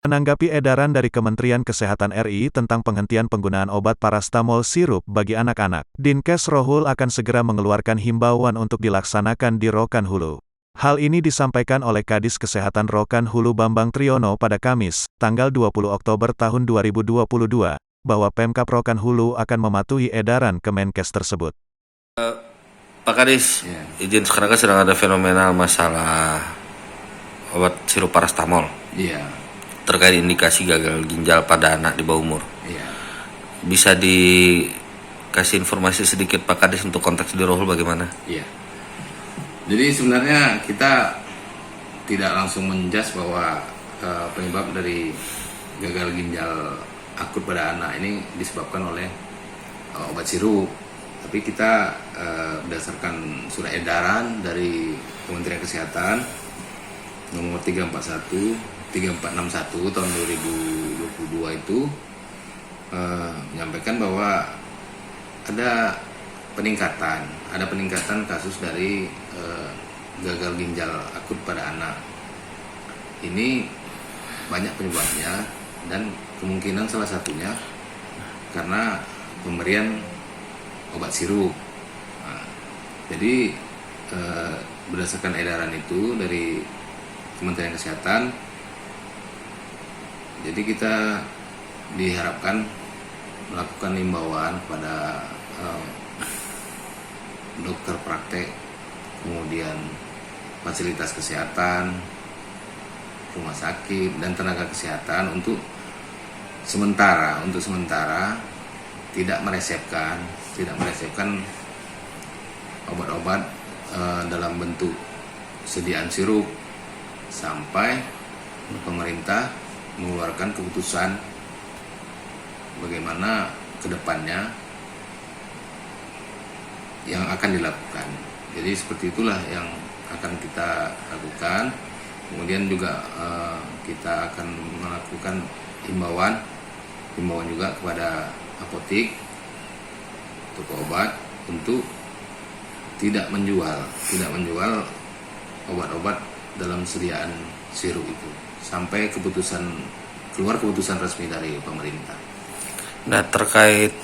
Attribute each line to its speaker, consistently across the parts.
Speaker 1: Menanggapi edaran dari Kementerian Kesehatan RI tentang penghentian penggunaan obat parastamol sirup bagi anak-anak, Dinkes Rohul akan segera mengeluarkan himbauan untuk dilaksanakan di Rokan Hulu. Hal ini disampaikan oleh Kadis Kesehatan Rokan Hulu Bambang Triyono pada Kamis, tanggal 20 Oktober tahun 2022, bahwa Pemkab Rokan Hulu akan mematuhi edaran Kemenkes tersebut.
Speaker 2: Pak Kadis, izin sekarang kan sedang ada fenomena masalah obat sirup parastamol.
Speaker 3: Iya.
Speaker 2: Terkait indikasi gagal ginjal pada anak di bawah umur.
Speaker 3: Iya.
Speaker 2: Bisa dikasih informasi sedikit Pak Kadis untuk konteks di Rohul bagaimana?
Speaker 3: Iya. Jadi sebenarnya kita tidak langsung menjas bahwa penyebab dari gagal ginjal akut pada anak ini disebabkan oleh obat sirup. Tapi kita berdasarkan surat edaran dari Kementerian Kesehatan nomor 3461 tahun 2022 itu menyampaikan bahwa ada peningkatan kasus dari gagal ginjal akut pada anak. Ini banyak penyebabnya dan kemungkinan salah satunya karena pemberian obat sirup. Nah, jadi berdasarkan edaran itu dari Kementerian Kesehatan, jadi kita diharapkan melakukan himbauan kepada dokter praktek, kemudian fasilitas kesehatan, rumah sakit dan tenaga kesehatan untuk sementara tidak meresepkan obat-obat dalam bentuk sediaan sirup sampai pemerintah mengeluarkan keputusan bagaimana kedepannya yang akan dilakukan. Jadi seperti itulah yang akan kita lakukan. Kemudian juga kita akan melakukan himbauan juga kepada apotik, toko obat untuk tidak menjual obat-obat dalam sediaan sirup itu sampai keluar keputusan resmi dari pemerintah.
Speaker 2: Nah, terkait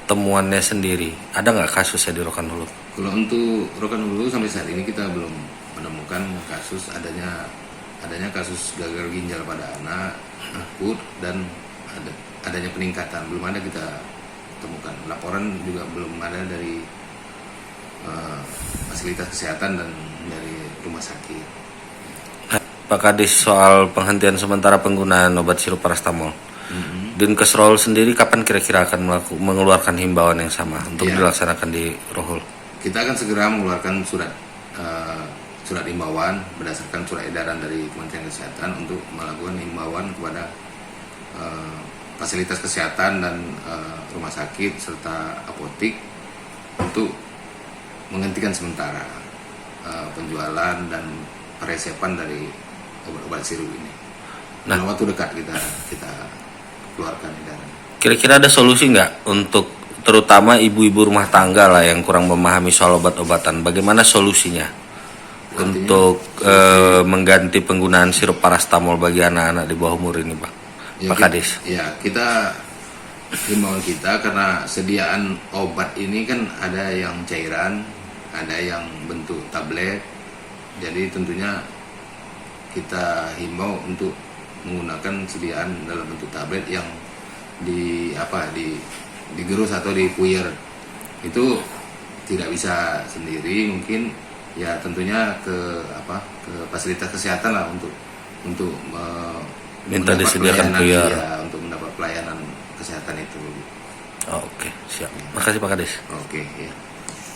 Speaker 2: temuannya sendiri, ada nggak kasusnya di Rokan Hulu?
Speaker 3: Kalau untuk Rokan Hulu sampai saat ini kita belum menemukan kasus adanya kasus gagal ginjal pada anak akut dan adanya peningkatan, belum ada kita temukan. Laporan juga belum ada dari fasilitas kesehatan dan dari rumah sakit.
Speaker 2: Pak Kadis, soal penghentian sementara penggunaan obat sirup parastamol, Dinkes Rohul sendiri kapan kira-kira akan mengeluarkan himbauan yang sama untuk dilaksanakan di Rohul?
Speaker 3: Kita akan segera mengeluarkan surat himbauan berdasarkan surat edaran dari Kementerian Kesehatan untuk melakukan himbauan kepada fasilitas kesehatan dan rumah sakit serta apotik untuk menghentikan sementara penjualan dan peresepan dari obat-obat sirup ini. Dalam waktu dekat kita keluarkan edaran.
Speaker 2: Kira-kira ada solusi nggak untuk terutama ibu-ibu rumah tangga lah yang kurang memahami soal obat-obatan? Bagaimana solusinya untuk mengganti penggunaan sirup parastamol bagi anak-anak di bawah umur ini, Pak? Pak Kadis.
Speaker 3: Ya, kita himbauan kita karena sediaan obat ini kan ada yang cairan, ada yang bentuk tablet. Jadi tentunya kita himbau untuk menggunakan sediaan dalam bentuk tablet yang digerus atau dipuyer. Itu tidak bisa sendiri, mungkin ya tentunya ke fasilitas kesehatan lah untuk
Speaker 2: minta disediakan puyer
Speaker 3: untuk mendapat pelayanan kesehatan itu.
Speaker 2: Oke, siap. Makasih Pak Kadis.
Speaker 3: Oke, ya.